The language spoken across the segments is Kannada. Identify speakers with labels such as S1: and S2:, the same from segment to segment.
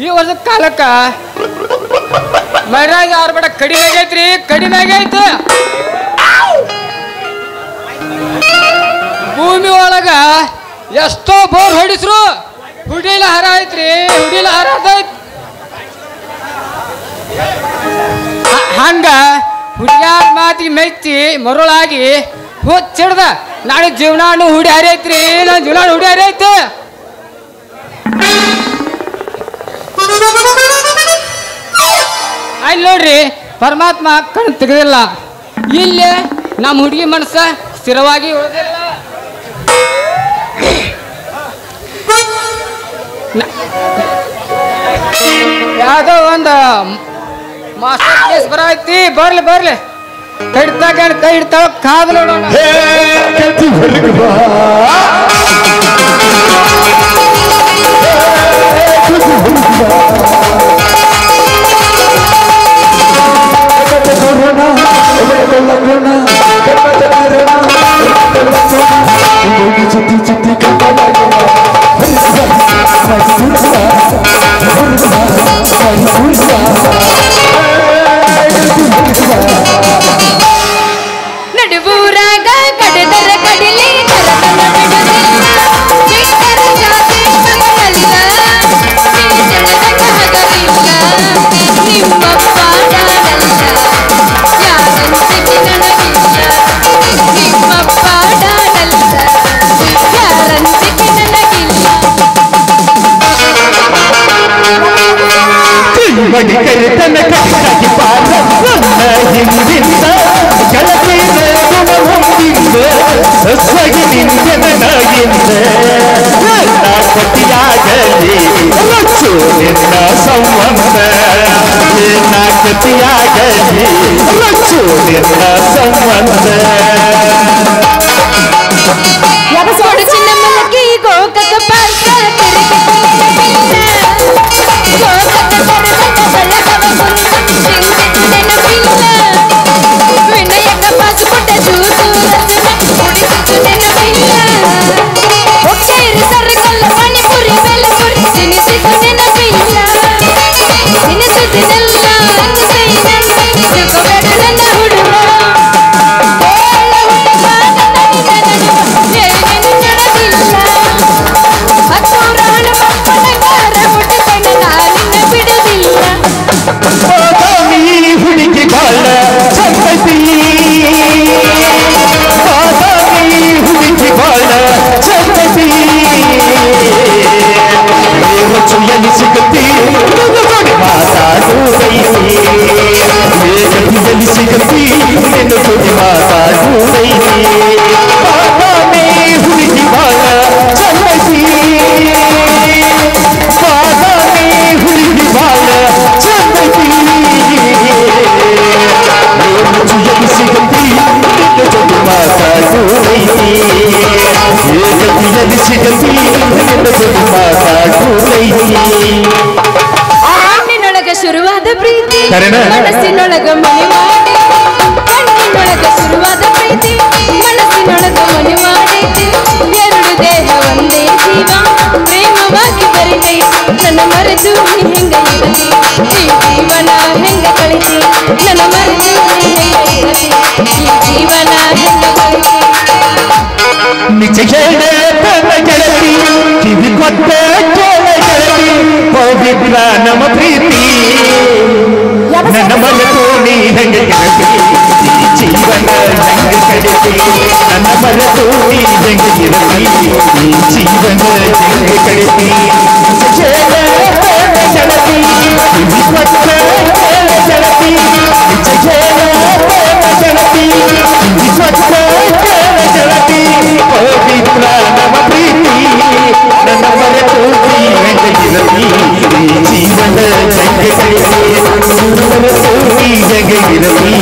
S1: ಈ ವರ್ಷ ಕಾಲಕ್ಕ ಮೈರಾಜ್ ಆರ್ಬೇಡ ಕಡಿಮೆ ಆಗೈತ್ರಿ, ಕಡಿಮೆ ಆಗೈತಿ. ಭೂಮಿ ಒಳಗ ಎಷ್ಟೋ ಬೋರ್ ಹೊಡಿಸ್ರು, ಹುಡಿಲ ಹರ ಐತ್ರಿ, ಹುಡಿಲ ಹರ ಐತ್. ಹಂಗ ಹುಡುಗ್ಯಾರ ಮಾತಿಗೆ ಮೆಚ್ಚಿ ಮರುಳಾಗಿ ಹುಚ್ಚಿಡ್ದ ನಾಳೆ ಜೀವನಾನು ಹುಡಿ ಹರಿಯೈತ್ರಿ, ನನ್ನ ಜೀವನ ಹುಡಿ ಹರಿಯೈತಿ. ಅಲ್ಲಿ ನೋಡ್ರಿ ಪರಮಾತ್ಮ ಕಣ್ ತೆಗೆದಿಲ್ಲ, ಇಲ್ಲೇ ನಮ್ಮ ಹುಡುಗಿ ಮನಸ್ಸ ಸ್ಥಿರವಾಗಿ ಉಳಿದಿಲ್ಲ. ಯಾವ್ದೋ ಒಂದು ಮಾಸ್ಟರ್ ಕೇಸ್ ಬರೈತಿ, ಬರ್ಲಿ ಬರ್ಲಿ ಕೈ ಹಿಡ್ತಾಗ ಕೈ ಹಿಡ್ತಾವ ಕಾದು ನೋಡೋಣ.
S2: ನಡುವೂರಾಗ ಕಡೆದರ ಕಡಿಲಿ
S3: ಕಣ್ಣಿನೊಳಗ ಶುರುವಾದ ಪ್ರೀತಿ ಮನಸ್ಸಿನೊಳಗ ಮನೆ ಮಾಡಿ, ಕಣ್ಣಿನೊಳಗ ಶುರುವಾದ ಪ್ರೀತಿ ಮನಸ್ಸಿನೊಳಗ ಮನೆ ಮಾಡೈತಿ. ಎರಡು ದೇಹ ಒಂದೇ ಜೀವ ಪ್ರೇಮವಾಗಿ ಬರಿತೈತಿ. ನನ್ನ ಮರೆತು ನೀ ಹೆಂಗ ಇರಲಿ, ಈ ಜೀವನ ಹೆಂಗ ಕಳಿತಿ. ನನ್ನ ಮರೆತು ನೀ ಹೆಂಗ ಇರಲಿ, ಈ ಜೀವನ ಹೆಂಗ ಕಳಿತಿ.
S4: ನಿಜ ಗೆಳತಿ ಕಿವಿ ಕೊಟ್ಟ ಗೆಳತಿ ಪವಿತ್ರ ನಮ್ಮ ಪ್ರೀತಿ. ನನ್ನ ಮರೆತು ನೀ ಹೆಂಗೆ ಗೆಳತಿ, ಈ ಜೀವನ ಹೆಂಗೆ ಕಳಿತಿ. ನನ್ನ ಮರೆತು ನೀ ಹೆಂಗೆ ಗೆಳತಿ, ಈ ಜೀವನ ಹೆಂಗೆ ಕಳಿತಿ. ಗೆಳತಿ ಕಿವಿ ಕೊಟ್ಟ ಗೆಳತಿ, ನಿಜ ಗೆಳತಿ ಕಿವಿ ಕೊಟ್ಟ ಗೆಳತಿ ಪವಿತ್ರ ನಮ್ಮ ಪ್ರೀತಿ. ನನ್ನ ಮರೆತು ನೀ ಹೆಂಗೆ ಗೆಳತಿ, ಈ ಜೀವನ ಹೆಂಗೆ ಕಳಿತಿ. ಮರೆತು ನೀ ಹೆಂಗೆ ಗೆಳತಿ,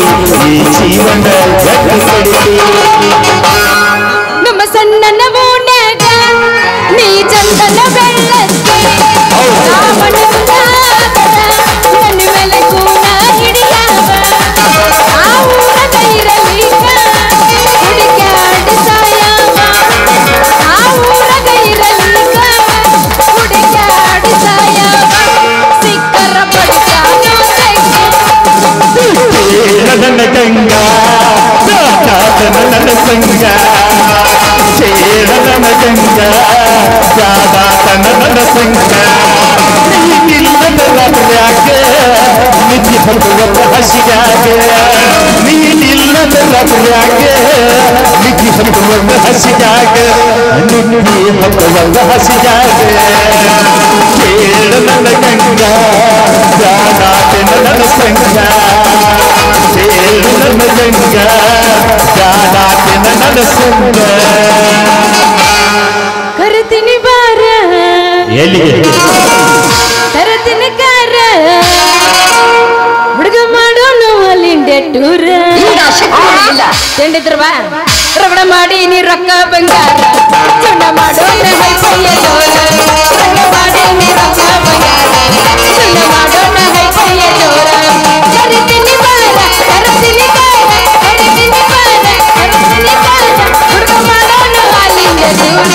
S4: ಈ ಜೀವನ ಹೆಂಗೆ ಕಳಿತಿ.
S3: ನಮ್ಮ ಸಣ್ಣನ ಓಣ್ಯಾಗ ನೀ ಚಂದನ ಬೆಳ್ಳಕ್ಕೆ
S4: ಸಂಗ ನೀನಿಲ್ಲದ ರಾತ್ರ್ಯಾಗ ನಿಧಿ ಹಬ್ಬದ ಹಸಿಯಾಗ ನೀನಿಲ್ಲದ ರಾತ್ರ್ಯಾಗ ನಿಧಿ ಹಬ್ಬದ ಹಸಿಯಾಗ ನಿಧಿ ಹಬ್ಬದ ಹಸಿಯಾಗ ಕೇಳ ನನ್ನ ಗಂಗ ಜಾನಾತೆ ನನ್ನ ಸಂಗ ಕೇಳ ನನ್ನ ಗಂಗ ಜಾನಾತೆ ನನ್ನ ಸಂಗ
S3: ಕರಿತೀನಿ ಬಾರ
S4: ಎಲ್ಲಿಗೆ
S3: ತರತೀನಿ ಕಾರ ಹುಡುಗ ಮಾಡೋಣ ಅಲ್ಲಿಂಡೆ ಟೂರ ತಿಂಡಿದ್ರ ಬಾ ರಗಡ ಮಾಡಿ ನೀ ರೊಕ್ಕ ಬಂಗಾರ ಚಂಡ ಮಾಡೋಣ ಹೈಪಯ್ಯ ಜೋರ ರಗಡ ಮಾಡಿ ನೀ ರೊಕ್ಕ ಬಂಗಾರ ಚಂಡ ಮಾಡೋಣ ಹೈಪಯ್ಯ ಜೋರ ಕರಿತೀನಿ ಬಾರ ತರತೀನಿ ಕಾರ ಕರಿತೀನಿ ಬಾರ ತರತೀನಿ ಕಾರ ಹುಡುಗ ಮಾಡೋಣ ಅಲ್ಲಿಂಡೆ ಟೂರ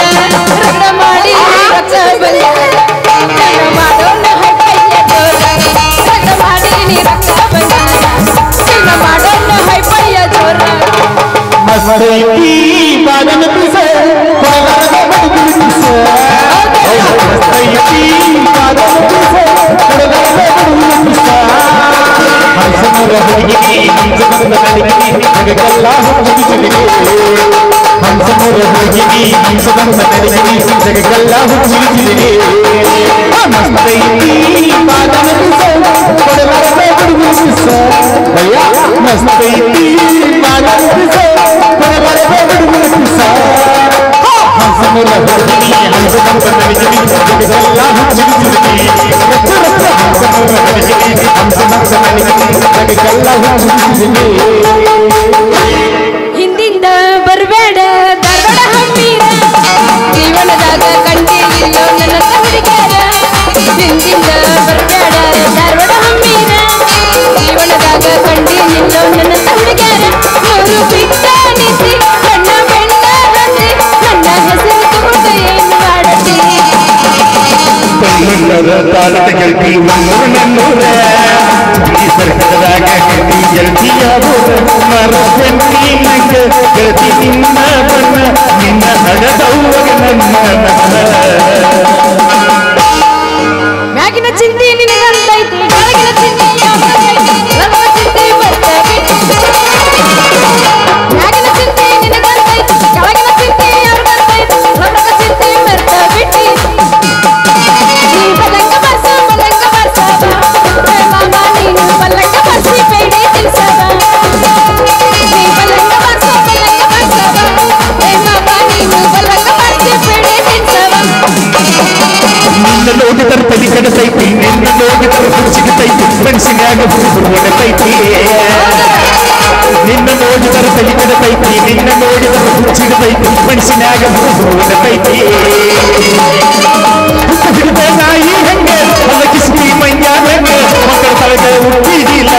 S3: ರಗಡ ಮಾಡಿ ನೀ ರೊಕ್ಕ ಬಂಗಾರ ಚಂಡ ಮಾಡೋಣ ಹೈಪಯ್ಯ ಜೋರ ರಗಡ ಮಾಡಿ ನೀ ರೊಕ್ಕ ಬಂಗಾರ ಚಂಡ ಮಾಡೋಣ ಹೈಪಯ್ಯ ಜೋರ
S4: ಮಸ್ತೈತಿ ಬಾದನ ಪಿಸ ಕೊಡಲಾರದ ಬದುಕಿನ ಪಿಸ ಮಸ್ತೈತಿ ಬಾದನ ಪಿಸ ಕೊಡಲಾರದ ಬದುಕಿನ ಪಿಸ ಹಂಸಮುರ ಹುಡುಗಿ ಹಂಸಮುರ ನಡಿಗೆ ಜಗಕ್ಕೆಲ್ಲ ಹುಡುಗಿಗೆ ಹಂಸಮುರ ಹುಡುಗಿ ಹಂಸಮುರ ನಡಿಗೆ ಜಗಕ್ಕೆಲ್ಲ ಹುಡುಗಿಗೆ ಮಸ್ತೈತಿ ಬಾದನ ಪಿಸ ಕೊಡಲಾರದ ಬದುಕಿನ ಪಿಸ ಅಯ್ಯ ಮಸ್ತೈತಿ ಬಾದನ ಪಿಸ
S3: ಹಿಂದಿಂದ ಬರಬೇಡ ಧಾರವಾಡ ಹಮ್ಮೀರ ಜೀವನದಾಗ ಕಂಡಿಲ್ಲೋ ನನ್ನ ಹುಡುಗಾರ ಹಿಂದಿಂದ ಬರಬೇಡ ಧಾರವಾಡ ಹಮ್ಮೀರ ಜೀವನದಾಗ ಕಂಡಿಲ್ಲೋ ನನ್ನ ಹುಡುಗಾರ ಮೂರು ಬಿಟ್ಟ ನಿಸಿ ಕಣ್ಣ ಬೆಣ್ಣ ಹಸಿ ನನ್ನ ಹೆಸರು ತಗೊಂಡ ಏನು ಮಾಡತಿ
S4: ತಾಲದ ಗೆಲ್ತಿ ನನ್ನೂರ ಈ ಸರ್ಕದಾಗ ಗೆಲ್ತಿ ಗೆಲ್ತಿಯಾಗೋದ ಮರಪೆಂತಿ ನಂಗ ಗೆಲ್ತಿ ನಿನ್ನ ಬಣ್ಣ ನಿನ್ನ ಹಡದವ್ವಗ ನನ್ನ
S3: ಮ್ಯಾಗಿನ ಚಿಂತೆ ನಿನಗಂತೈತಿ ಕೆಳಗಿನ ಚಿಂತೆ ಯಾವ್ದೈತಿ ಲವ ಚಿಂತೆ ಬರ್ತಾ ಬಿಟ್ಟು ಮ್ಯಾಗಿನ ಚಿಂತೆ ನಿನಗಂತೈತಿ ಕೆಳಗಿನ ಚಿಂತೆ ಯಾವ್ದೈತಿ ಲವಗ ಚಿಂತೆ ಬರ್ತಾ ಬಿಟ್ಟು ನೀ ಬಲಂಗ ಬರ್ಸ ಮಾಮ ನೀನು ಬಲಂಗ ಬರ್ಸಿ ಬೇಡಿ ತಿನ್ಸವ ನೀ ಬಲಂಗ ಬರ್ಸ ಮಾಮ ನೀನು ಬಲಂಗ ಬರ್ಸಿ ಬೇಡಿ ತಿನ್ಸವ
S4: ನಿನ್ನ ನೋಡಿದರ ತಲೆ ಕಡತೈತಿ ನಿನ್ನ ನೋಡಿದರ ಹುಚ್ಚಿಗತೈತಿ ಮನಸ್ಸಿನಾಗ ಹುಡುಗರು ಹೊಡೆತೈತಿ ನಿನ್ನ ನೋಡಿದರ ತಲೆ ಕಡತೈತಿ ನಿನ್ನ ನೋಡಿದರ ಹುಚ್ಚಿಗತೈತಿ ಮನಸ್ಸಿನಾಗ ಹುಡುಗರು ಹೊಡೆತೈತಿ ಹಿಡಿದ ನಾಯಿ ಹಂಗೆ ಹೊಲಕಿಸ್ತಿ ಮೈಯಾಗ ಮಕ್ಕಳ ತಳಗ ಹುಟ್ಟಿದಿಲ್ಲ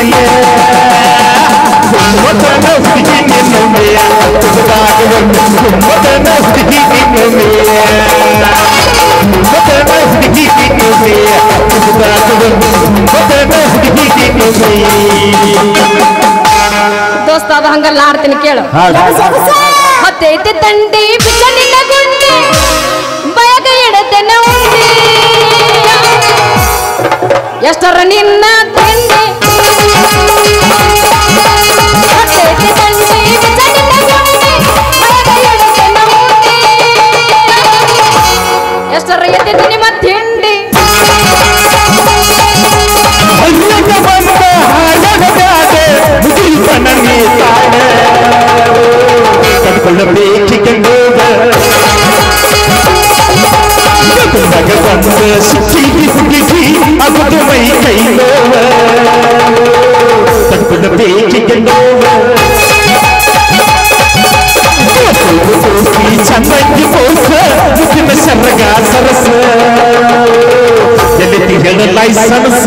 S4: ಮೊದಲ ಹುಡುಗಿ ನಿನ್ನೊಮ್ಮೆಯ ತುಸುದಾಗ ಒಂದು ಮೊದಲ ಹುಡುಗಿ ನಿನ್ನೊಮ್ಮೆಯ ಮೊದಲ ಹುಡುಗಿ ನಿನ್ನೊಮ್ಮೆಯ ತುಸುದಾಗ ಒಂದು ಮೊದಲ ಹುಡುಗಿ ನಿನ್ನೊಮ್ಮೆಯ
S3: ದೋಸ್ತ ಅದ ಹಂಗಲ್ಲ ಆಡ್ತೀನಿ ಕೇಳು ಹತ್ತೈತೆ ತಂಡಿ ಬಿಟ್ಟ ನಿನ್ನ ಗುಂಡಿ ಬಯಗ ಎಡತನ ಉಂಡಿ ಎಷ್ಟರ ನಿನ್ನ ತಿಂಡಿ ಹತ್ತೈತೆ ತಂಡಿ ಬಿಟ್ಟ ನಿನ್ನ ಗುಂಡಿ ಬಯಗ ಎಡತನ ಉಂಡಿ ಎಷ್ಟರ ಎದ್ದಿದ್ದು ನಿಮ್ಮ ತಿಂಡಿ
S4: ಅಲ್ಲಗ ಬಂದ ಹಾಡಗಾದೆ ಮುಗಿತ ನನಗೆ ತಾಡ ಕಟ್ಕೊಳ್ಳಬೇಕಿಕೊಂಡೋಗ ಕಟ್ಕೊಂಡಾಗ ಬಂದ ಸುಖಿಗಿ ಸುಖಿಗಿ ಅಗುದು ಮೈ ಕೈ ನೋವ ಕಟ್ಕೊಳ್ಳಬೇಕಿಕೊಂಡೋಗ ಚಂದಂಗಿ ಪೋಸ ಮುಗಿನ ಶರ್ಗ ಸರಸ ಎಲ್ಲಿ ಹೇಳ ಲೈಸನ್ಸ್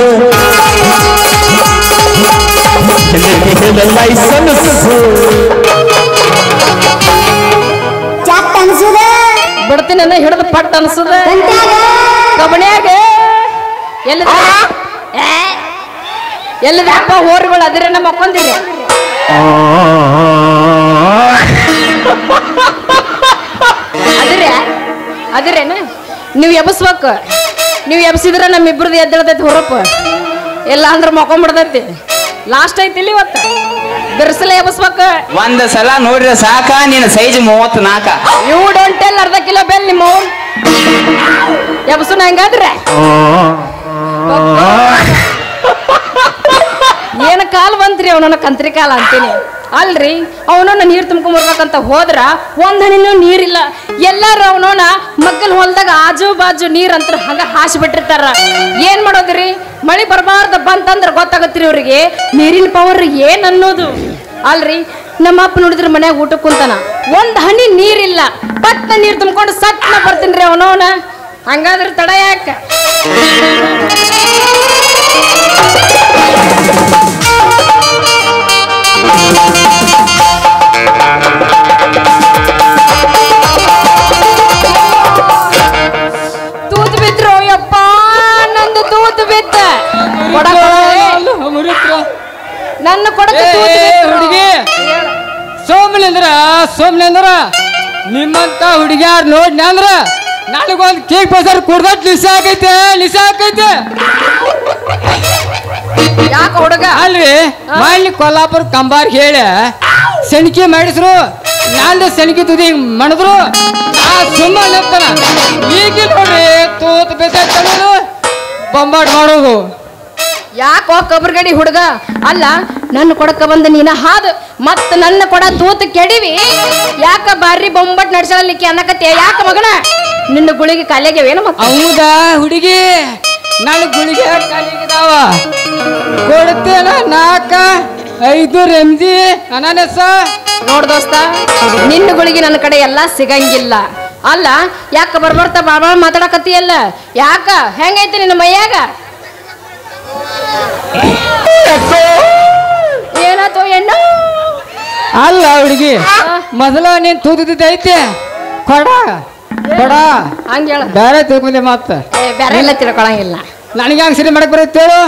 S4: ಎಲ್ಲಿ ಹೇಳ ಲೈಸನ್ಸ್
S3: ಬಿಡ್ತೀನಿ ಹಿಡಿದು ಪಟ್ ಅನ್ಸದ ಕಬಣ್ಯಾಗ ಎಲ್ಲದಪ್ಪ ಹೋರಿಗಳು ಅದಿರ ನಮ್ಮ ಮಕ್ಕೊಂದಿರಿ ಅದಿರೇನ ನೀವು ಎಬಸ್ಬೇಕು ನೀವು ಎಬ್ಸಿದ್ರ ನಮ್ಮಿಬ್ರದ್ದು ಎದ್ದೇಳ್ತೈತಿ ಹೊರಪ್ಪ, ಇಲ್ಲ ಅಂದ್ರೆ ಮಕ್ಕೊಂಬಿಡ್ತೈತಿ. ಲಾಸ್ಟ್ ಐತಿಲ್ಲಿ ಇವತ್ತು ಬಿರ್ಸಲೆ ಎಬ್ಸ್ಬೇಕ.
S1: ಒಂದ್ ಸಲ ನೋಡ್ರಿ ಸಾಕ, ನಿನ್ನ ಸೈಜ್ 34.
S3: ಇವು ಡೊಂಟೆಲ್ಲ ಅರ್ಧ ಕಿಲೋ ಬೆಲ್ ನಿಮ್ಮ ಎಬ್ಸುನ ಹೆಂಗಾದ್ರೆ ಏನ ಕಾಲ್ ಬಂತ್ರಿ ಅವನನ್ನ ಕಂತ್ರಿ ಕಾಲ ಅಂತೀನಿ. ಅಲ್ರಿ ಅವನನ್ನ ನೀರ್ ತುಂಬ್ಕೊಂಡ್ಬರ್ಬೇಕಂತ ಹೋದ್ರ ಒಂದ್ ಹನಿನೂ ನೀರಿಲ್ಲ. ಎಲ್ಲಾರು ಅವನೋನ ಮಗ್ಗಲ್ ಹೊಲ್ದಾಗ ಆಜು ಬಾಜು ನೀರ್ ಅಂತ ಹಂಗ ಹಾಸಿ ಬಿಟ್ಟಿರ್ತಾರ. ಏನ್ ಮಾಡೋದ್ರಿ, ಮಳಿ ಬರಬಾರ್ದ ಬಂತಂದ್ರ ಗೊತ್ತಾಗತ್ರಿ ಅವ್ರಿಗೆ ನೀರಿನ ಪವರ್ ಏನ್ ಅನ್ನೋದು. ಅಲ್ರಿ ನಮ್ಮಪ್ಪ ನೋಡಿದ್ರ ಮನ್ಯಾಗ ಊಟ ಕುಂತಾನ, ಒಂದ್ ಹನಿ ನೀರಿಲ್ಲ, ಪಟ್ನ ನೀರ್ ತುಂಬ್ಕೊಂಡು ಸಟ್ನ ಬರ್ತೀನ್ರಿ ಅವನವನ. ಹಂಗಾದ್ರೆ ತಡ ಯಾಕ? ತೂತ್ ಬಿದ್ರು ಯಪ್ಪ, ನಂದು ತೂತ್ ಬಿತ್ತ. ನನ್ನ ಕೊಡಕ
S1: ಹುಡುಗಿ ಸೋಮ್ಲೇಂದ್ರ ನಿಮ್ಮಂತ ಹುಡುಗಿಯಾರ್ ನೋಡ್ನಿ ಅಂದ್ರ ನನಗೊಂದು ಕೇಕ್ ಬಸರ್ ಕುಡ್ದಟ್ ನಿಶಾ ಆಕೈತೆ.
S3: ಯಾಕ ಹುಡುಗ?
S1: ಅಲ್ರಿ ಮಾಡಿ ಕೊಲ್ಲಾಪುರ ಕಂಬಾರ್ ಹೇಳಿ ಸೆಣಿಕೆ ಮಾಡಿಸ್ರು, ನಂದು ಸೆಣಿಕೆ ತುದಿ ಮಣದ್ರು, ಸುಮ್ಮನೆ ಈಗ ನೋಡ್ರಿ ತೂತ್ ಬೇಸೋದು ಬೊಂಬಾಟ್ ಮಾಡೋದು.
S3: ಯಾಕೋ ಕಬ್ರಗಡಿ ಹುಡುಗ? ಅಲ್ಲ ನನ್ನ ಕೊಡಕ ಬಂದ ನೀನ ಹಾದು ಮತ್ತ ನನ್ನ ಕೊಡ ತೂತ್ ಕೆಡಿವಿ. ಯಾಕ ಬಾರಿ ಬೊಂಬಟ್ ನಡ್ಸಲಿಕ್ಕೆ ಅನ್ನಕತ್ತೆ? ಯಾಕ ಮಗನ ನಿನ್ನ ಗುಳಿಗೆ ಕಾಲಿಯಾಗ್ಯಾವೇನು?
S1: ಹೌದಾ ಹುಡುಗಿ, ನನ್ನ ಗುಳಿಗೆ ಕಾಲಿಗಿದಾವ, ಕೊಡ್ತೇನ 4-5 MG ಅನಾನಸ.
S3: ನೋಡ್ ದೋಸ್ತ, ನಿನ್ನ ಗುಳಿಗೆ ನನ್ನ ಕಡೆ ಎಲ್ಲ ಸಿಗಂಗಿಲ್ಲ. ಅಲ್ಲ ಯಾಕ ಬರ್ಬರ್ತಾ ಬಾಬಾ ಮಾತಾಡಕತ್ತೀಯಲ್ಲ? ಯಾಕ ಹೆಂಗೈತಿ ನಿನ್ನ ಮೈಯಾಗ? ಏನಾಯ್ತು ಎಣ್ಣ?
S1: ಅಲ್ಲ ಹುಡುಗಿ, ಮೊದಲ ನೀನ್ ತೂತಿದ್ದೈತೆ ಕೊಡ
S3: ಹಂಗ ಹೇಳ,
S1: ಬೇರೆ ತಿಳ್ಕೊಂಡೆ ಮತ್ತ
S3: ಬೇರೆ ಎಲ್ಲ ತಿಳ್ಕೊಳಂಗಿಲ್ಲ.
S1: ನನಗೆ ಹಂಗ ಸರಿ ಮಾಡಕ್ ಬರುತ್ತೇಳು?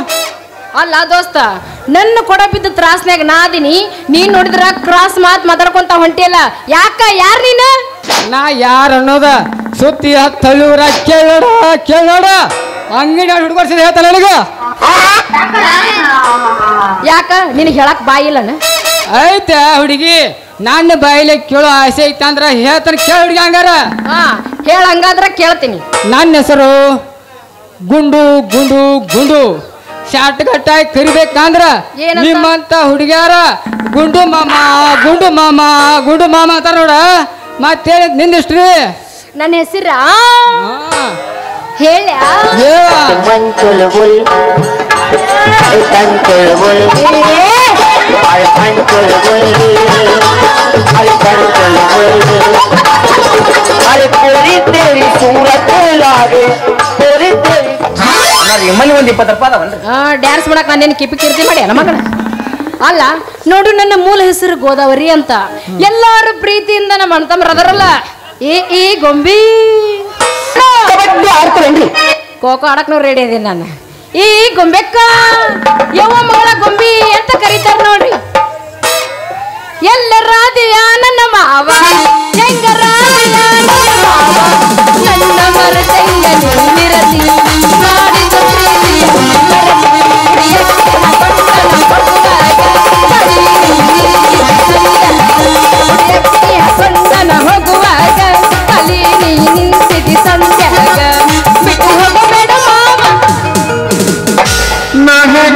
S3: ಅಲ್ಲ ದೋಸ್ತ, ನನ್ನ ಕೊಡ ಬಿದ್ದ ತ್ರಾಸ್ನಾಗ ನಾದಿನಿ, ನೀನ್ ನೋಡಿದ್ರ ಕ್ರಾಸ್ ಮಾತಾಡ್ಕೊಂತ ಹೊಂಟಿಯಲ್ಲ. ಯಾಕ? ಯಾರ ನೀನ?
S1: ನಾ ಯಾರ ಅನ್ನೋದ ಸುತ್ತಿ ಹತ್ತಳೂರ ಕೇಳೋಡ ಅಂಗಡಿ ಹುಡುಗರ್ಸಿದ ಹೇಳ್ತಾನ ನನಗ.
S3: ಯಾಕ ನಿನಗೆ ಹೇಳಕ್ ಬಾಯಿಲ್ಲನ?
S1: ಐತೆ ಹುಡುಗಿ, ನನ್ನ ಬಾಯಿಲೆ ಕೇಳೋ ಆಸೆ ಐತ ಅಂದ್ರ ಹೇಳ್ತಾನ, ಕೇಳ ಹುಡುಗಿ. ಹಂಗಾರ
S3: ಹೇಳ, ಹಂಗಾದ್ರ ಕೇಳ್ತೀನಿ.
S1: ನನ್ನ ಹೆಸರು ಗುಂಡು ಗುಂಡು ಗುಂಡು. ಶಾರ್ಟ್ ಕಟ್ಟಾಗಿ ಕರಿಬೇಕಂದ್ರ ನಿಮ್ಮಂತ ಹುಡುಗ್ಯಾರ ಗುಂಡು ಮಾಮ ಅಂತಾರ ನೋಡ. ಮತ್ತೆ ನಿಂದಿಷ್ಟ್ರಿ
S3: ನನ್ನ ಹೆಸರ ಹೇಳ. ಡ್ಯಾನ್ಸ್ ಮಾಡಕ್ ನಾನೇನು ಕಿರ್ತಿ ಮಾಡಿ ಅಲ್ಲ ಮಗಳ. ಅಲ್ಲ ನೋಡು, ನನ್ನ ಮೂಲ ಹೆಸರು ಗೋದಾವರಿ ಅಂತ. ಎಲ್ಲಾರು ಪ್ರೀತಿಯಿಂದ ನಮ್ಮ ಅಣ್ತಮ್ರ ಅದರಲ್ಲ, ಈ ಗೊಂಬಿ ಕೋಕೋ ಆಡಕ್ ನಾವು ರೆಡಿ ಇದೀನಿ ನಾನು. ಈ ಗೊಂಬೆಕ್ಕ ಯವ್ವ ಮಗಳ ಗೊಂಬಿ ಅಂತ ಕರೀತಾರ ನೋಡ್ರಿ. ಎಲ್ಲರಾದಿಯ ನನ್ನ ಮಾವ, ಹೆಂಗರಾದಿಯ ನನ್ನ ಮಾವ, ನನ್ನ ಮರತಂಗ ನೀರದಿ ಮಾಡಿದ ಸಂದನ ಹೋಗುವಾಗ ಅಲ್ಲಿ ನೀ ನಿಂತಿದಿ ಸಂಧ್ಯಾಗ, ಬಿಟ್ಟು ಹೋಗಬೇಡ ಮಾವ.
S4: ಮರ್ತಿ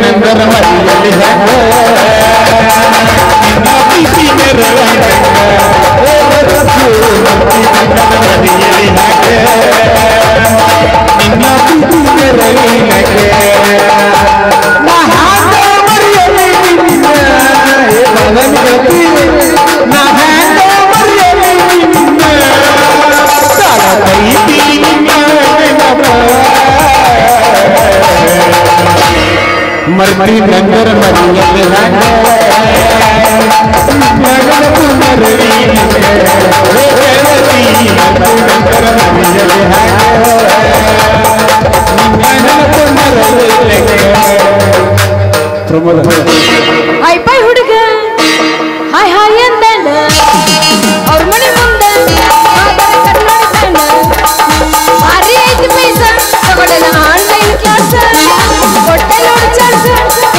S4: ನಂದರ ಮರಿಯಲ್ಲಿ ಮರ್ತಿ ನಂದರ ಮರಿಯಲ್ಲಿ ಹಾಗೆ
S3: ಹಾಯ್ ಬಾಯ್ ಹುಡುಗ ಹಾಯ್ ಹಾಯ್ ಅಂದಣ್ಣ ಅವ್ರ ಮನೆ ಮುಂದೆ ಭಾರಿ ಐತಿ ಪೈಸ ತಗೊಂಡೆನ ಆನ್ಲೈನ್ ಕ್ಲಾಸ್ ಹೊಟ್ಟೆ ನೋಡಿ ಚಾನ್ಸ್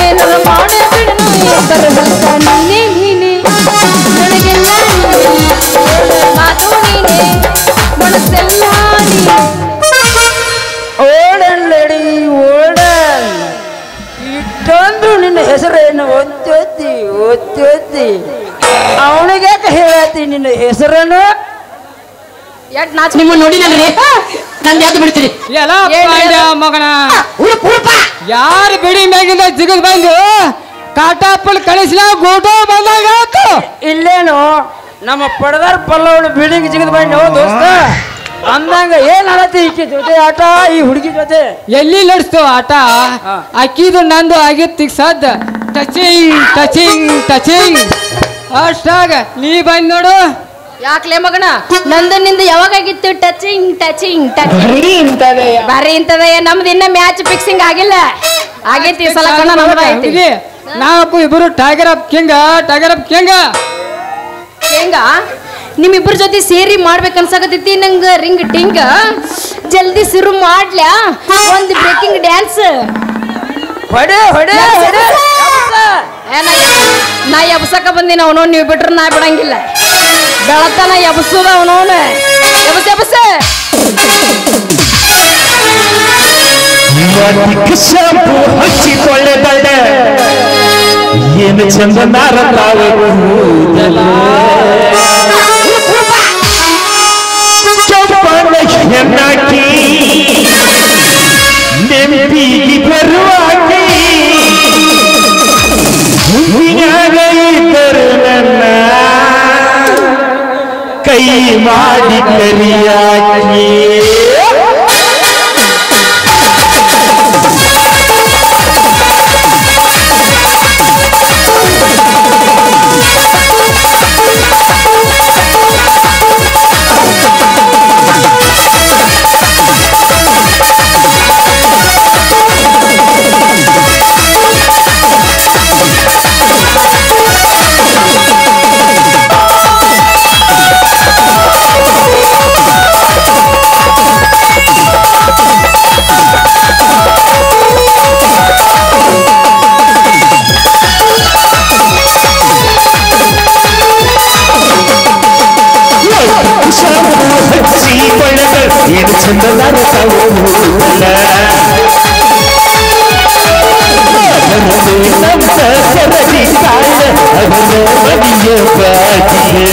S3: ಏನಾರ ಮಾಡಿ ಬಿಡನು ನೀನೇ ನೀನೇ ನನಗೆಲ್ಲ ಮಾತು ನೀನೆ ಮನಸ್ಸೆಲ್ಲ ನೀನೆ
S1: ಓಡಲ್ಲಡಿ ಓಡಲ್ ಇಟ್ಟಂದ್ರು ನಿನ್ನ ಹೆಸರೇನು ಒತ್ತಿ ಅವನಿಗೆ ಹೇಳತ್ತಿ ನಿನ್ನ ಹೆಸರನ್ನು
S3: ಯಾಕೆ ನಾಚ್ ನಿಮ್ಮ ನೋಡಿ ನನಗೆ ನಾನು ಯಾಕೆ ಬಿಡ್ತೀರಿ
S1: ಮಗನ ಯಾರು ಬಿಡಿ ಮ್ಯಾಗಿಂದ ಜಿಗದ್ ಬಂದು ಕಾಟಾಪಲ್ ಕಳಿಸಿನ ಗೋಟೋ ಬಂದಾಗ ಇಲ್ಲೇನು ನಮ್ಮ ಪಡದಾರ್ ಪಲ್ಲವಳು ಬಿಲ್ಡಿಂಗ್ ಜಿಗದ್ ಬಂದು ದೋಸ್ತ ಅಂದಂಗ ಏನ್ ಆಡತಿ ಈಕಿ ಜೊತೆ ಆಟ ಈ ಹುಡುಗಿ ಜೊತೆ ಎಲ್ಲಿ ನಡೆಸ್ತು ಆಟ ಅಕ್ಕಿದು ನಂದು ಆಗಿತ್ತು ಸದ್ ಟಚಿಂಗ್ ಟಚಿಂಗ್ ಟಚಿಂಗ್ ಅಷ್ಟಾಗ ನೀ ಬಂದ್ ನೋಡು
S3: ಯಾಕ್ಲೆ ಮಗನ ನಂದು ನಿಂದು ಯಾವಾಗಾಗಿತ್ತು ಟಚಿಂಗ್ ಟಚಿಂಗ್ ಟಚಿಂಗ್ ಬಾರಿ ಇಂತದಯ್ಯ ನಮ್ದು ಇನ್ನ ಮ್ಯಾಚ್ ಫಿಕ್ಸಿಂಗ್ ಆಗಿಲ್ಲ ಆಗೈತಿ ಸಲ ಕಣ ನಮ್ದೈತಿ
S1: ನಾವು ಇಬ್ರು ಟೈಗರ್ ಅಪ್ ಕಿಂಗ
S3: ಹೆಂಗ ನಿಮ್ಮಿಬ್ರ ಜೊತೆ ಸೇರಿ ಮಾಡ್ಬೇಕು ಅನ್ಸಾಕತೈತಿ ನಂಗ ರಿಂಗ್ ಟಿಂಗ್ ಜಲ್ದಿ ಶುರು ಮಾಡ್ಲ್ಯಾ ಒಂದು ಬ್ರೇಕಿಂಗ್ ಡ್ಯಾನ್ಸ್ ನಾ ಎಬ್ಸಕ ಬಂದಿನ ಅವನೋ ನೀವು ಬಿಟ್ರೆ ನಾ ಬಿಡಂಗಿಲ್ಲ ಬೆಳತನ ಎಬ್ಸುದ ಅವನವನ ಎಬಸ್ ಎಬಸ್
S4: ಹಚ್ಚಿಕೊಳ್ಳಬಲ್ಲೆ ಏನು ಚಂದನಾರ ಹೆಣ್ಣಾಕಿ ನೆಂಪಿಗೆ ಬರುವಾಕಿ ಹೂವಿನಾಗ ಇದ್ದರು ನನ್ನ ಕೈ ಮಾಡಿ ಕರಿಯಾಕಿ ಏನು ಚಂದನಾರ ಸರದಿ ಕಾಳ ಅವನ ಮನೆಯ ಬಾಗಿಲ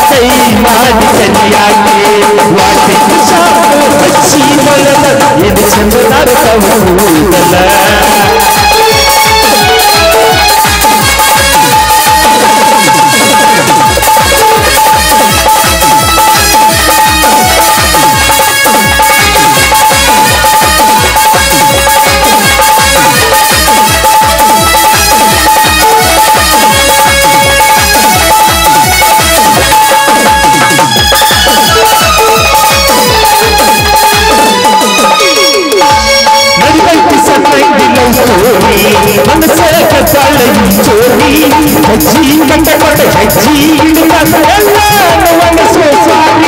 S4: ಕೈ ಮಾಡಿ ಕಲಿಯಾಗಿ ಹಚ್ಚಿ ಮೊಳಲ ಏನು ಚಂದನಾರ ಹೆಜ್ಜಿ ಕಂಡ ಕೊಡ ಹೆಜ್ಜಿ ಸೋಸಾರಿ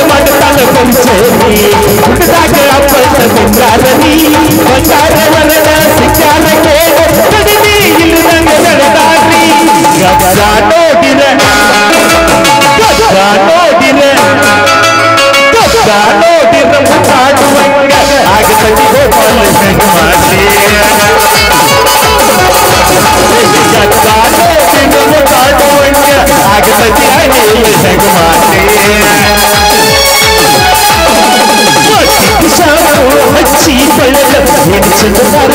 S4: ಮಾಡ್ತಾನ ಕೊಂಚೇರಿ ಹುಡುಗಾಗ ಅಪ್ಪಸ ಬಂಗಾರನಿ ಬಂಗಾರ ವರಣ ಸಿಕ್ಕಾರಕ್ಕೆ ಕಡಿಮೆ ಇಲ್ಲದಂಗ ನಡೆದಾಡ್ರಿ ಗಬ್ಬ ನೋಡಿರ ಮುಟ್ಟಾಡುವಂಗ ಆಗತತಿ ಗೋಪಾಲ ಹೆಂಗ ಮಾಡಿ ಮುಟ್ಟಾಡುವಂಗ ಆಗತತಿ ಹೆಂಗ ಮಾಡಿ ಹಚ್ಚಿ ಬೆಳೆದ ಏನು ಚಂದನಾರ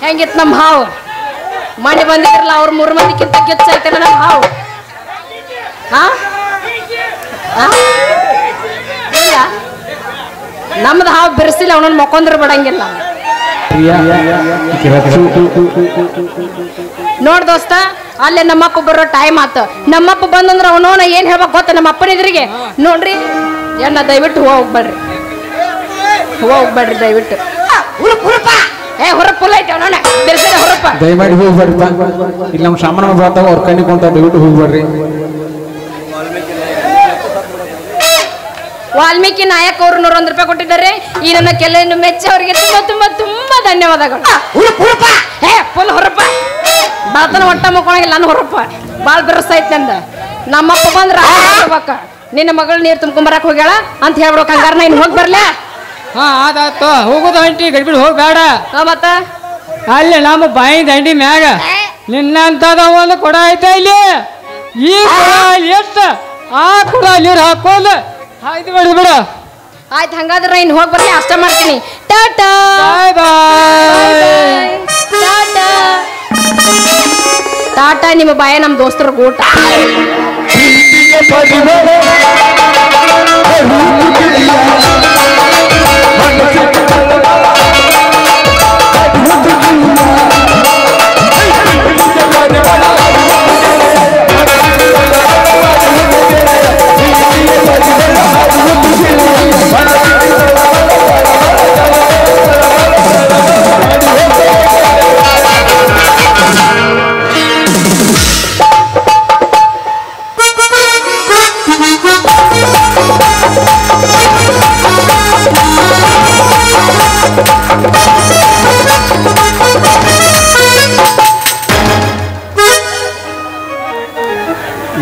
S3: ಹೆಂಗಿತ್ತು ನಮ್ಮ ಹಾವು ಮನೆ ಬಂದಿದ್ರಲ್ಲ ಅವ್ರ 3 ಮಂದಿಕ್ಕಿಂತ ಗೆಚ್ಚೈತಲ್ಲ ನಮ್ಮ ಹಾವು. ನಮ್ದು ಹಾವು ಬೆರೆಸಿಲ್ಲ ಅವನನ್ನ ಮಕ್ಕೊಂದ್ರ ಬಿಡಂಗಿಲ್ಲ. ನೋಡ್ ದೋಸ್ತ ಅಲ್ಲೇ ನಮ್ಮಪ್ಪ ಬರೋ ಟೈಮ್ ಆತ. ನಮ್ಮಪ್ಪ ಬಂದಂದ್ರ ಅವನವನ ಏನ್ ಹೇಳ್ಬೇಕು ಗೊತ್ತ ನಮ್ಮ ಅಪ್ಪನ ಎದುರಿಗೆ ನೋಡ್ರಿ ಎಣ್ಣ ದಯವಿಟ್ಟು ಹೋಗ್ಬೇಡ್ರಿ ದಯವಿಟ್ಟು. ಹೊರಪುಲ್ಲ ಐತೆ ಅವನವನ
S1: ದಯಮಾಡಿ ಹೋಗ್ಬೇಡ್ರಿ. ಇಲ್ಲಿ ನಮ್ಮ ಸಾಮಾನು ಬರ್ತಾವ ಅವ್ರ ಕಣ್ಣಿಗೆ ದಯವಿಟ್ಟು ಹೋಗ್ಬೇಡ್ರಿ.
S3: ವಾಲ್ಮೀಕಿ ನಾಯಕ್ ಅವರು 101 ರೂಪಾಯಿ ಕೊಟ್ಟಿದ್ದಾರೆ. ಈ ನನ್ನ ಕೆಲವನ್ನು ಮೆಚ್ಚಿ ಅವರಿಗೆ ತುಂಬಾ ತುಂಬಾ ತುಂಬಾ ಧನ್ಯವಾದಗಳು. ಫುಲ್ ಹೊರಪ್ಪ ಬಾತನ ಹೊಟ್ಟ ಮುಕ್ಕೊಳಗಿಲ್ಲ ನಾನು ಹೊರಪ್ಪ ಬಾಳ್ ಬೆರಸೈತ್ ನಂದ. ನಮ್ಮಪ್ಪ ಬಂದ್ರ ನಿನ್ನ ಮಗಳು ನೀರು ತುಂಬ್ಕೊಂಬರಕ್ ಹೋಗ್ಯಾಳ ಅಂತ ಹೇಳ್ಬಿಡೋ ಹಂಗಾರ ನಾ ಇನ್ ಹೋಗಿ ಬರ್ಲೆ.
S1: ಹಾ ಆದಾತು ಹೋಗುದು ಅಂಟಿ ಗಡಿಬಿಡಿ ಹೋಗ್ಬೇಡ.
S3: ಮತ್ತ
S1: ಅಲ್ಲಿ ನಮ್ಮ ಬಾಯಿ ದಂಡಿ ಮ್ಯಾಗ ನಿನ್ನಂತದ ಒಂದು ಕೊಡ ಐತೆ ಇಲ್ಲಿ. ಈ ಕೊಡ ಎಷ್ಟು ಆ ಕೊಡ ನೀರು ಹಾಕೋಲ್ಲ ಆಯ್ತು ಬಿಡು ಬಿಡು.
S3: ಆಯ್ತು ಹಂಗಾದ್ರೆ ಇನ್ ಹೋಗಿ ಬರ್ಲಿ ಅಷ್ಟ ಮಾಡ್ತೀನಿ. ಟಾಟಾ
S1: ಬಾಯ್ ಬಾಯ್.
S3: ಟಾಟಾ ಟಾಟಾ. ನಿಮ್ಮ ಬಾಯ ನಮ್ಮ ದೋಸ್ತರ ಗೂಟ.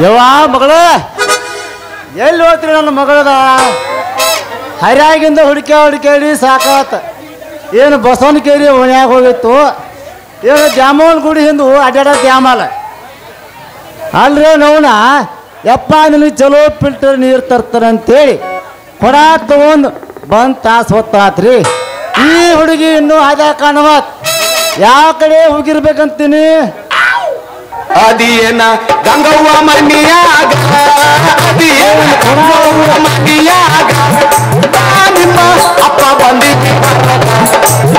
S5: ಯವ್ವ ಮಗಳ ಎಲ್ಲಿ ಹೋಗ್ತೀರಿ? ನನ್ನ ಮಗಳದ ಹರ್ಯಾಗಿಂದ ಹುಡುಕಾಡಿ ಸಾಕಾತ. ಏನು ಬಸವನ ಕೇರಿ ಓಣ್ಯಾಗ ಹೋಗಿತ್ತು, ಏನು ದ್ಯಾಮವ್ವನ ಗುಡಿ ಹಿಂದು ಅಡ್ಯಾಡ ದ್ಯಾಮಲ್ಲ ಅಲ್ರಿ ನೋವನ. ಯಪ್ಪ ನಿನಗೆ ಚಲೋ ಫಿಲ್ಟರ್ ನೀರು ತರ್ತಾರೆ ಅಂತೇಳಿ ಕೊಡ ತಗೊಂಡು ಬಂದು ತಾಸು ಹೊತ್ತಾತ್ರಿ. ಈ ಹುಡುಗಿ ಇನ್ನೂ ಹಾದ ಕಾಣವತ್. ಯಾವ ಕಡೆ ಹೋಗಿರ್ಬೇಕಂತೀನಿ?
S4: ಅದಿಯನ ಗಂಗವ್ವ ಮನಿಯಾಗ, ಅದಿಯನ ಗಂಗವ್ವ ಮನಿಯಾಗ ನಿಮ್ಮ ಅಪ್ಪ ಬಂದಿದ್ದ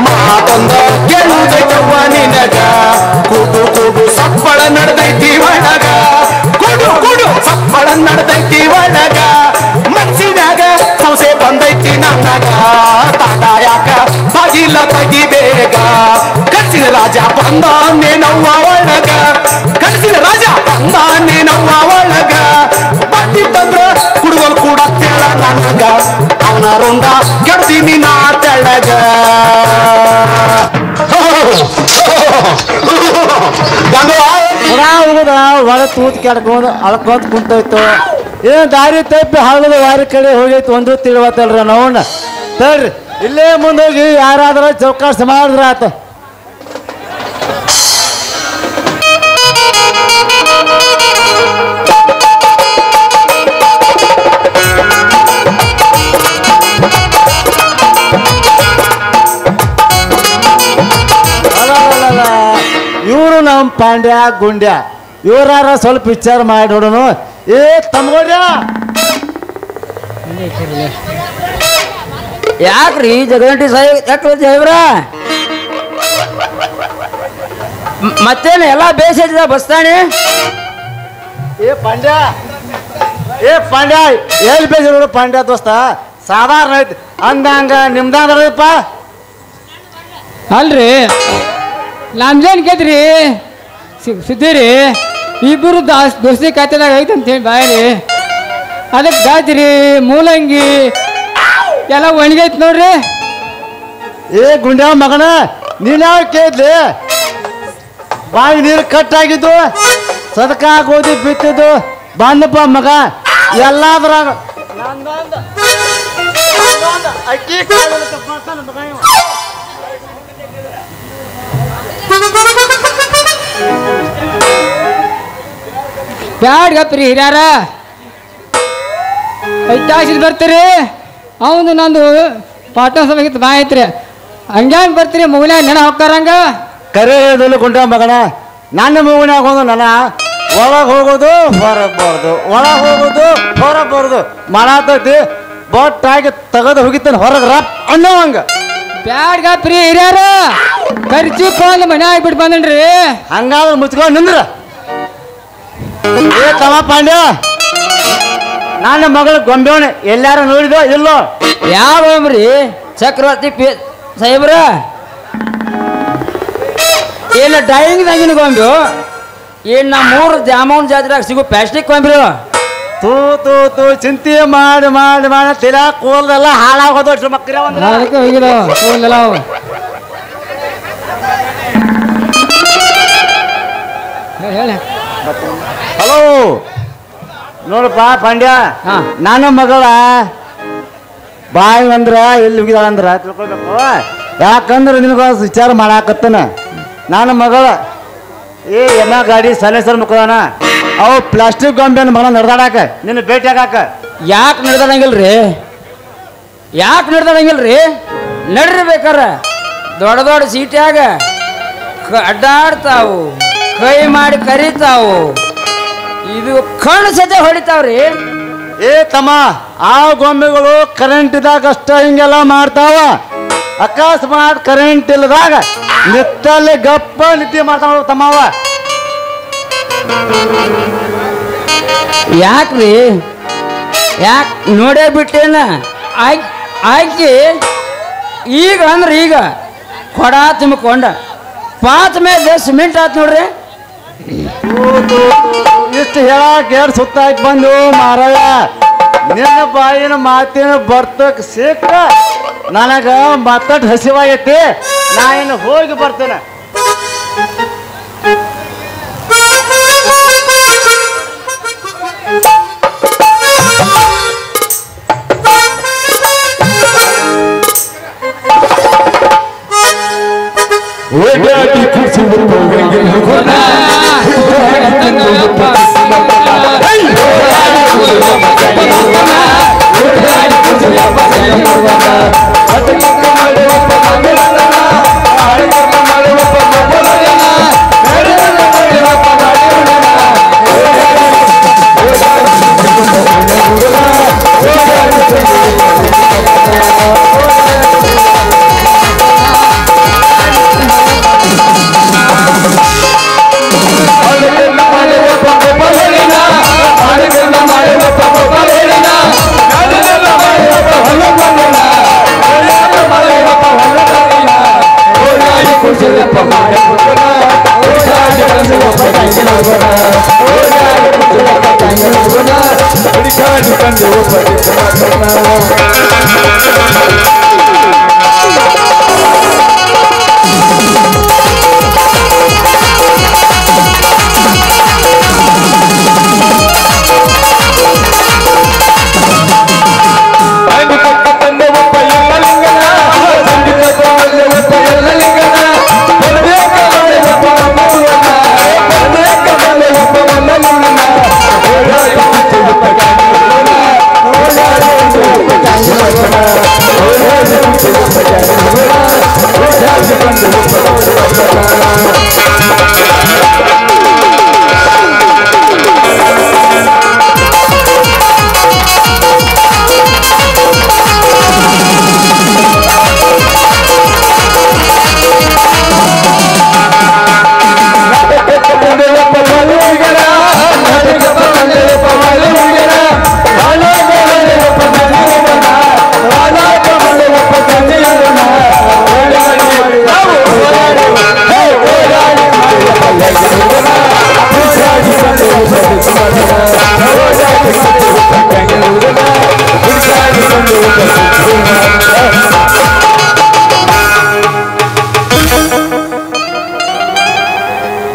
S4: ಮಾತೊಂದ ಗೆಲ್ಲುದೈತವ್ವ ನಿನಗ. ಕೂಡು ಕೂಡು ಸಪ್ಪಳ ನಡೆದೈತಿ ಒಳಗ, ಕೂಡು ಕೂಡು ಸಪ್ಪಳ ನಡೆದೈತಿ ಒಳಗ. ಮನ್ಸಿನಾಗ ಸಂಸೆ ಬಂದೈತಿ ನನಗ. ತಾಟ ಯಾಕ ಬಾಗಿಲ ತೆಗಿಬೇಗ, ಕಸಿದ ರಾಜ ಬಂದಾನೇನವ್ವ ಒಳಗ. ಕನಸಿನ ರಾಜ ಬಂದಾನೇನವ್ವ ಒಳಗ. ಬಟ್ಟಿ ತಂದ್ರ ಕುಡುಗಲ್ ಕೂಡ ತೆಳ ನನಗ. ಅವನ ರುಂಡ ಕೆಡ್ತೀನಿ ನಾ ತೆಳಗ.
S5: ಹೋಗುದ ಒಳ ತೂತ್ ಕೆಡ್ಕೊಂಡು ಅಳ್ಕೊಂತ ಕುಂತೋಯ್ತು. ಏನು ದಾರಿ ತಪ್ಪಿ ಹಳ್ಳದ ವಾರಿ ಕಡೆ ಹೋಗೈತು ಒಂದು ತಿಳುವತ್ತಲ್ರ ನೋಡ. ತಡ್ರಿ ಇಲ್ಲೇ ಮುಂದೋಗಿ ಯಾರಾದ್ರ ಚೌಕಾಶ ಮಾಡಿದ್ರ ಆತ. ಇವರು ನಮ್ಮ ಪಾಂಡ್ಯ ಗುಂಡ್ಯ ಇವರಾರ ಸ್ವಲ್ಪ ವಿಚಾರ ಮಾಡಿ ನೋಡೋನು. ಏ ತಮ್ಗೋಡ್ಯ
S1: ಯಾಕ್ರಿ ಜಗದಂಟಿ ಸಾಹೇಬ್ರ ಮತ್ತೇನು ಎಲ್ಲ ಬೇಸಿದ ಬಸ್ತಾನೆ?
S5: ಏ ಪಾಂಡ್ಯ ಎಲ್ಲಿ ಬೇಜ ನೋಡು ಪಾಂಡ್ಯ ದೋಸ್ತ. ಸಾಧಾರಣ ಐತಿ ಅಂದಂಗ ನಿಮ್ದಂದ್ರಪ್ಪ.
S1: ಅಲ್ರಿ ನಮ್ದೇನ್ ಗೆದ್ರಿ ಸುದ್ದಿರಿ ಇಬ್ಬರು ದೋಸ್ತಿ ಖಾತೆದಾಗ ಐತೆ ಅಂತೇಳಿ ಬಾಯ್ರಿ. ಅದಕ್ಕೆ ಗಾಜ್ರಿ ಮೂಲಂಗಿ ಎಲ್ಲ ಒಣಗೈತಿ ನೋಡ್ರಿ.
S5: ಏ ಗುಂಡ್ಯ ಮಗನ ನೀನ್ ಯಾವ ಕೇಳಿದ್ಲಿ? ಬಾವಿ ನೀರು ಕಟ್ಟಾಗಿದ್ದು ಸದಕ ಗೋಧಿ ಬಿತ್ತಿದ್ದು ಬಂದಪ್ಪ ಮಗ ಎಲ್ಲಾದ್ರಾಗ ಅಕ್ಕಿ
S1: ಬ್ಯಾಡ್ ಗಪ್ರಿ ಹಿರಿಯಾರ ಐತಾಸಿದ್ ಬರ್ತೀರಿ. ಅವನು ನಂದು ಪಾಠ ಸಭೆಗಿತ್ತು ಬಾ ಐತ್ರಿ. ಹಂಗ್ಯಾಂಗ ಬರ್ತೀರಿ ಮುಗಿನ ನೆನ ಹೋಗ್ತಾರಂಗ?
S5: ಕರೆ ಹೇಳಿದಲು ಗುಂಡ ಮಗನ ನನ್ನ ಮೂವಿನಾಗ ಹೋದು ನನ್ನ ಒಳಗೆ ಹೋಗೋದು ಹೊರಗೆ ಬರೋದು, ಒಳಗೆ ಹೋಗೋದು ಹೊರಗೆ ಬರೋದು ಮಾಡತೈತಿ. ಬೊಟ್ಟಾಗಿ ತೆಗೆದು ಹೋಗಿತ್ತಾನೆ ಹೊರಗೆ ರಪ್ ಅನ್ನೋ ಹಂಗ.
S1: ಬ್ಯಾಡ್ ಗಪ್ರಿ ಹಿರಿಯಾರ ಖರ್ಚು ಬಂದು ಮನೆ ಆಗ್ಬಿಟ್ಟು ಬಂದನ್ರಿ.
S5: ಹಂಗಾದ್ರೆ ಮುಚ್ಕೊಂಡು ನಿಂದ್ರ. ಏ ತಮ್ಮ ಪಾಂಡ್ಯ ನನ್ನ ಮಗಳು ಗೊಂಬೆವಣೆ ಎಲ್ಲಾರು ನೋಡಿದೋ ಇಲ್ಲೋ?
S1: ಯಾವ್ರಿ ಚಕ್ರವರ್ತಿ ಸಾಹೇಬ್ರ ಏನ ಡೈಯಿಂಗ್ ಗೊಂಬೆ? ಏನ್ ನಾ 3 ಜಾಮೂನ್ ಜಾತ್ರೆಗೆ ಸಿಗೋ ಪ್ಲಾಸ್ಟಿಕ್ ಗೊಂಬೆ
S5: ತೂ ತೂ ತೂ ಚಿಂತೆ ಮಾಡಿ ಮಾಡಿ ಮಾಡಿ ತಿರ ಕೂದಲೆಲ್ಲ ಹಾಳಾಗೋದು ಅಷ್ಟು ಮಕ್ಕಳ
S1: ಅದಕ್ಕೆ ಹೋಗಿಲ್ಲ ಹೋಗಿಲ್ಲ ಅವು ಹೇಳಿ
S5: ಹಲೋ ನೋಡಪ್ಪ ಪಾಂಡ್ಯ
S1: ಹಾ.
S5: ನನ್ನ ಮಗಳ ಬಾಯಿ ಅಂದ್ರ ಎಲ್ಲಿ ಹೋಗಿದಾಳ ಅಂದ್ರ ತಿಳ್ಕೊಳ್ಬೇಕು ಯಾಕಂದ್ರೆ ನಿನಗ ವಿಚಾರ ಮಾಡಾಕತ್ತನ ನನ್ನ ಮಗಳ ಎನ್ನ ಗಾಡಿ ಸೈಲೆನ್ಸರ್ ಮುಖದಾನ ಅವು ಪ್ಲಾಸ್ಟಿಕ್ ಗೊಂಬೆನ ಮಗಳ ನಡೆದಾಡಾಕ ನಿನ್ನ ಭೇಟಿ ಆಗಾಕ
S1: ಯಾಕೆ ನಡೆದಾಡಂಗಿಲ್ರಿ ನಡ್ರಿ ಬೇಕಾರ ದೊಡ್ಡ ದೊಡ್ಡ ಸೀಟ್ಯಾಗ ಅಡ್ಡಾಡ್ತಾವು ಕೈ ಮಾಡಿ ಕರಿತಾವು ಇದು ಕಣ್ಣು ಸತೆ ಹೊಡಿತಾವ್ರಿ
S5: ತಮ್ಮ ಆ ಗೊಂಬೆಗಳು ಕರೆಂಟ್ ಇದ್ದಾಗ ಅಷ್ಟ ಹಿಂಗೆಲ್ಲ ಮಾಡ್ತಾವ ಅಕಸ್ಮಾತ್ ಕರೆಂಟ್ ಇಲ್ಲದಾಗ ನಿತ್ತಲ್ಲಿ ಗಪ್ಪ ನಿದ್ದೆ ಮಾಡ್ತಾವ ತಮ್ಮವ
S1: ಯಾಕ್ರಿ ನೋಡೇ ಬಿಟ್ಟೇನ ಆಕಿ ಈಗ ಅಂದ್ರೆ ಈಗ ಕೊಡ ತುಂಬಿಕೊಂಡ ಪಾತ್ ಮೇಲೆ ಸಿಮೆಂಟ್ ಆತ್ ನೋಡ್ರಿ
S5: ಇಷ್ಟು ಹೇಳಕ್ ಎರಡು ಸುತ್ತ ಹಾಕಿ ಬಂದು ಮಾರಾಯ ನಿನ್ನ ಬಾಯಿನ ಮಾತಿನ ಬರ್ತಕ್ ಸಿಕ್ಕ ನನಗ ಮತ್ತಟ್ ಹಸಿವಾಗೈತಿ ನಾ ಇನ್ನು ಹೋಗಿ ಬರ್ತೇನೆ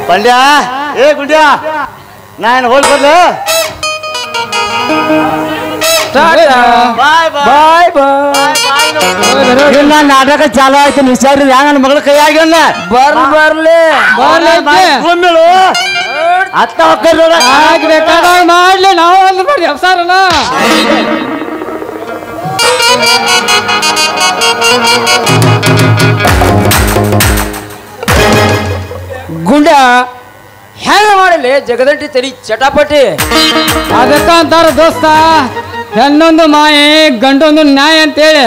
S5: ಗುಂಡ್ಯಾ ಗುಂಡ್ಯಾ ನಾನು ಹೋಗಿ ಬರ್ಲು ಬಾಯ್ ಬಾಯ್ ಬಾಯ್ ನಾಟಕ ಚಾಲು ಆಯ್ತು ನಿಸಾರಿ ನನ್ನ ಮಗಳ ಕೈಯಾಗ
S1: ಬರ್ಲಿ
S5: ಅತ್ತ ಹೋಗ್ಬೇಕಾದ
S1: ಮಾಡ್ಲಿ ನಾವು ಅಂದ್ ಮಾಡಿ ಅವಸಾರನ ಗುಂಡ ಹೆಂಗ ಮಾಡಲಿ ಜಗದಂಟಿ ತರಿ ಚಟಾಪಟಿ ಅದಕ್ಕ ಅಂತಾರ ದೋಸ್ತ ಹೆಣ್ಣೊಂದು ಮಾಯೆ ಗಂಡೊಂದು ನ್ಯಾಯ ಅಂತೇಳಿ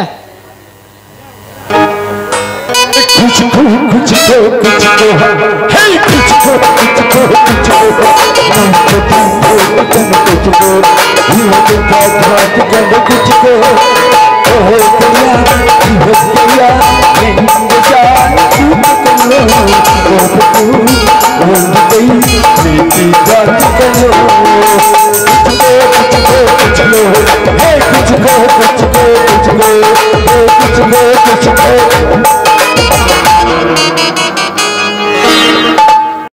S4: कुछ